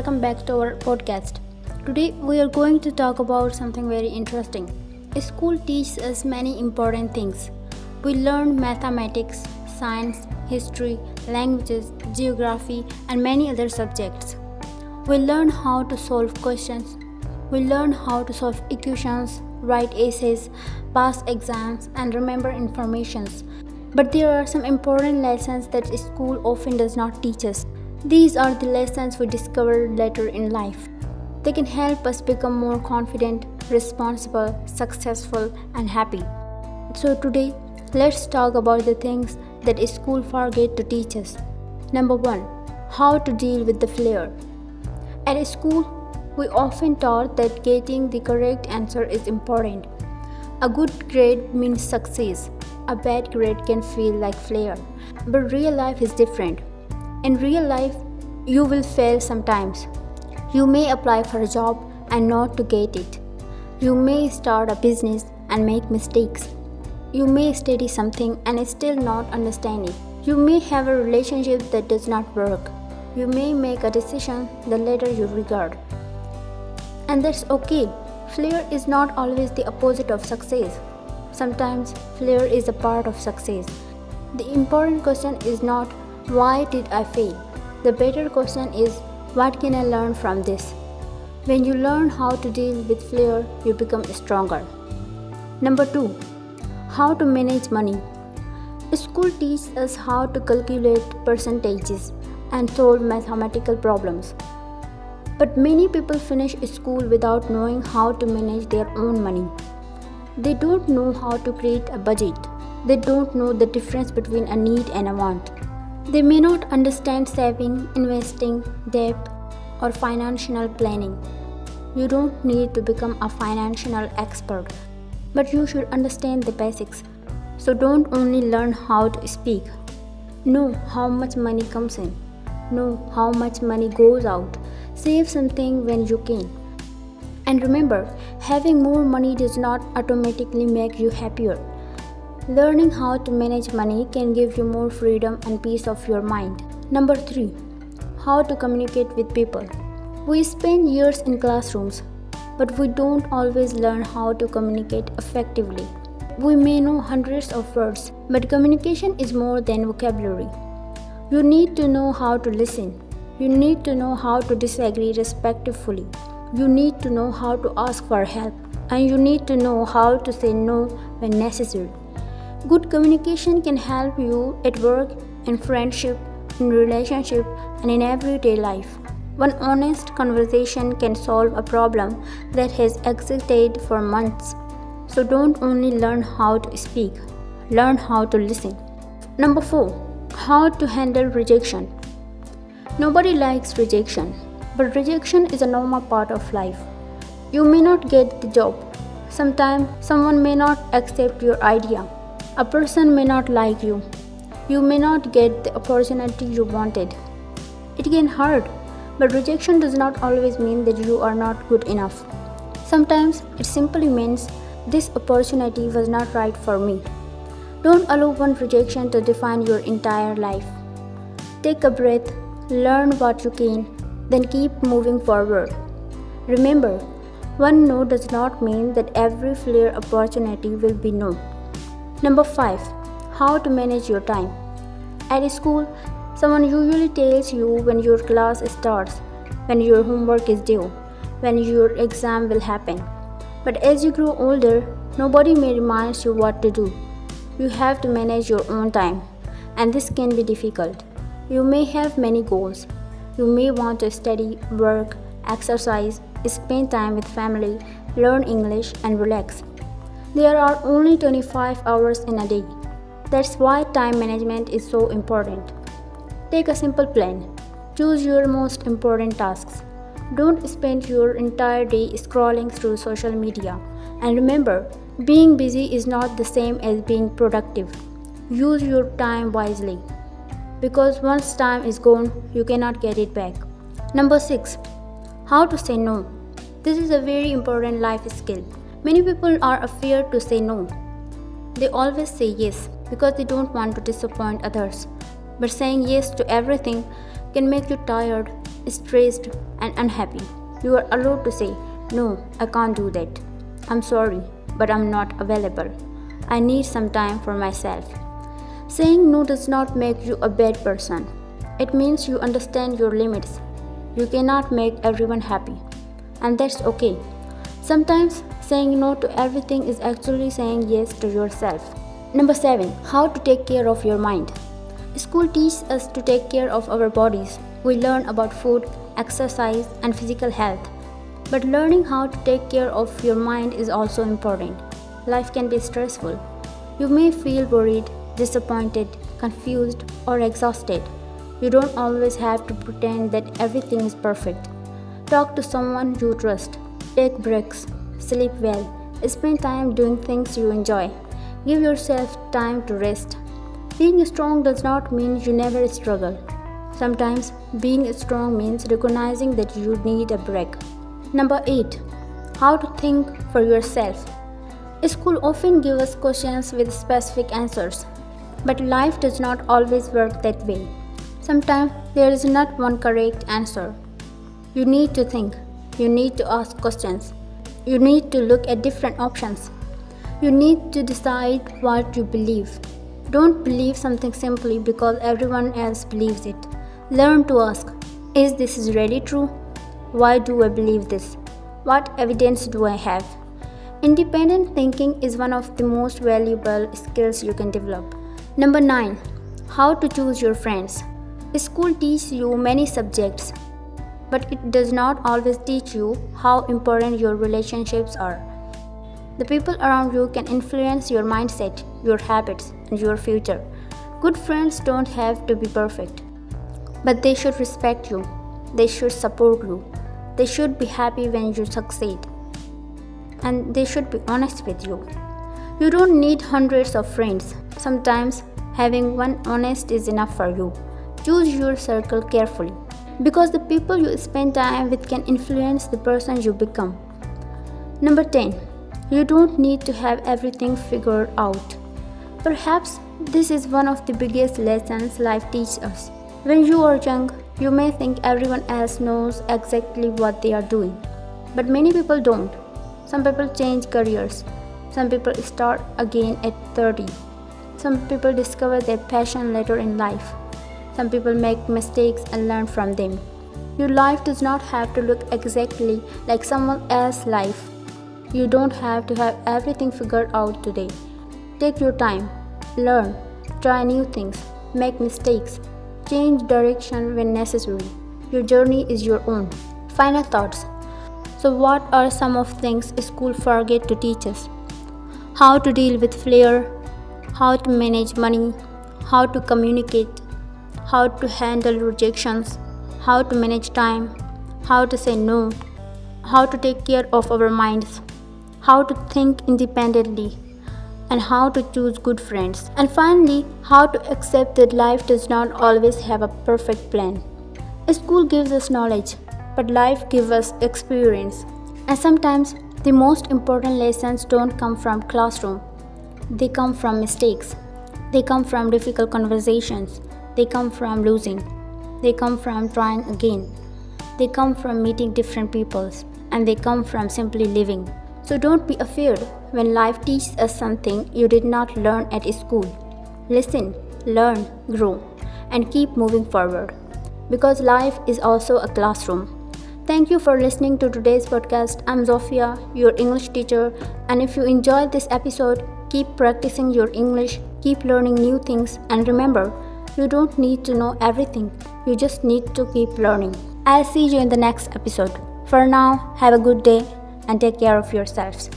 welcome back to our podcast. Today we are going to talk about something very interesting. School teaches us many important things. We learn mathematics, science, history, languages, geography, and many other subjects. We learn how to solve questions. We learn how to solve equations, write essays, pass exams, and remember informations. But there are some important lessons that school often does not teach us. These are the lessons we discover later in life. They can help us become more confident, responsible, successful, and happy. So today, let's talk about the things that school forget to teach us. Number 1. How to deal with the failure. At school, we often taught that getting the correct answer is important. A good grade means success. A bad grade can feel like failure. But real life is different. In real life, you will fail sometimes. You may apply for a job and not to get it. You may start a business and make mistakes. You may study something and still not understand it. You may have a relationship that does not work. You may make a decision that later you regret. And that's okay. Failure is not always the opposite of success. Sometimes failure is a part of success. The important question is not why did I fail? The better question is what can I learn from this? When you learn how to deal with failure, you become stronger. Number 2. How to manage money. School teaches us how to calculate percentages and solve mathematical problems. But many people finish school without knowing how to manage their own money. They don't know how to create a budget. They don't know the difference between a need and a want. They may not understand saving, investing, debt, or financial planning. You don't need to become a financial expert, but you should understand the basics. So don't only learn how to speak. Know how much money comes in. Know how much money goes out. Save something when you can. And remember, having more money does not automatically make you happier. Learning how to manage money can give you more freedom and peace of your mind. Number 3. How to communicate with people. We spend years in classrooms, but we don't always learn how to communicate effectively. We may know hundreds of words, but communication is more than vocabulary. You need to know how to listen. You need to know how to disagree respectfully. You need to know how to ask for help. And you need to know how to say no when necessary. Good communication can help you at work, in friendship, in relationship, and in everyday life. One honest conversation can solve a problem that has existed for months. So don't only learn how to speak, learn how to listen. Number 4. How to handle rejection. Nobody likes rejection, but rejection is a normal part of life. You may not get the job. Sometimes someone may not accept your idea. A person may not like you. You may not get the opportunity you wanted. It can hurt, but rejection does not always mean that you are not good enough. Sometimes it simply means this opportunity was not right for me. Don't allow one rejection to define your entire life. Take a breath, learn what you can, then keep moving forward. Remember, one no does not mean that every failure opportunity will be no. Number 5. How to manage your time. At school, someone usually tells you when your class starts, when your homework is due, when your exam will happen. But as you grow older, nobody may remind you what to do. You have to manage your own time, and this can be difficult. You may have many goals. You may want to study, work, exercise, spend time with family, learn English, and relax. There are only 25 hours in a day. That's why time management is so important. Take a simple plan. Choose your most important tasks. Don't spend your entire day scrolling through social media. And remember, being busy is not the same as being productive. Use your time wisely, because once time is gone, you cannot get it back. Number 6. How to say no. This is a very important life skill. Many people are afraid to say no. They always say yes because they don't want to disappoint others. But saying yes to everything can make you tired, stressed, and unhappy, you are allowed to say, "No, I can't do that. I'm sorry, but I'm not available. I need some time for myself." Saying no does not make you a bad person. It means you understand your limits. You cannot make everyone happy, and that's okay. Sometimes saying no to everything is actually saying yes to yourself. Number 7. How to take care of your mind. School teaches us to take care of our bodies. We learn about food, exercise, and physical health. But learning how to take care of your mind is also important. Life can be stressful. You may feel worried, disappointed, confused, or exhausted. You don't always have to pretend that everything is perfect. Talk to someone you trust. Take breaks. Sleep well. Spend time doing things you enjoy. Give yourself time to rest. Being strong does not mean you never struggle. Sometimes being strong means recognizing that you need a break. Number 8. How to think for yourself. School often gives us questions with specific answers, but life does not always work that way. Sometimes there is not one correct answer. You need to think. You need to ask questions. You need to look at different options. You need to decide what you believe. Don't believe something simply because everyone else believes it. Learn to ask, is this really true? Why do I believe this? What evidence do I have? Independent thinking is one of the most valuable skills you can develop. Number 9. How to choose your friends. School teaches you many subjects, but it does not always teach you how important your relationships are. The people around you can influence your mindset, your habits, and your future. Good friends don't have to be perfect, but they should respect you. They should support you. They should be happy when you succeed. And they should be honest with you. You don't need hundreds of friends. Sometimes having one honest is enough for you. Choose your circle carefully, because the people you spend time with can influence the person you become. Number 10. You don't need to have everything figured out. Perhaps this is one of the biggest lessons life teaches us. When you are young, you may think everyone else knows exactly what they are doing. But many people don't. Some people change careers. Some people start again at 30. Some people discover their passion later in life. Some people make mistakes and learn from them. Your life does not have to look exactly like someone else's life. You don't have to have everything figured out today. Take your time, learn, try new things, make mistakes, change direction when necessary. Your journey is your own. Final thoughts. So what are some of things school forget to teach us? How to deal with failure, how to manage money, how to communicate, how to handle rejections, how to manage time, how to say no, how to take care of our minds, how to think independently, and how to choose good friends. And finally, how to accept that life does not always have a perfect plan. School gives us knowledge, but life gives us experience. And sometimes the most important lessons don't come from classroom. They come from mistakes. They come from difficult conversations. They come from losing. They come from trying again. They come from meeting different peoples. And they come from simply living. So don't be afraid when life teaches us something you did not learn at school. Listen, learn, grow, and keep moving forward. Because life is also a classroom. Thank you for listening to today's podcast. I'm Zofia, your English teacher. And if you enjoyed this episode, keep practicing your English, keep learning new things, and remember, you don't need to know everything. You just need to keep learning. I'll see you in the next episode. For now, have a good day and take care of yourselves.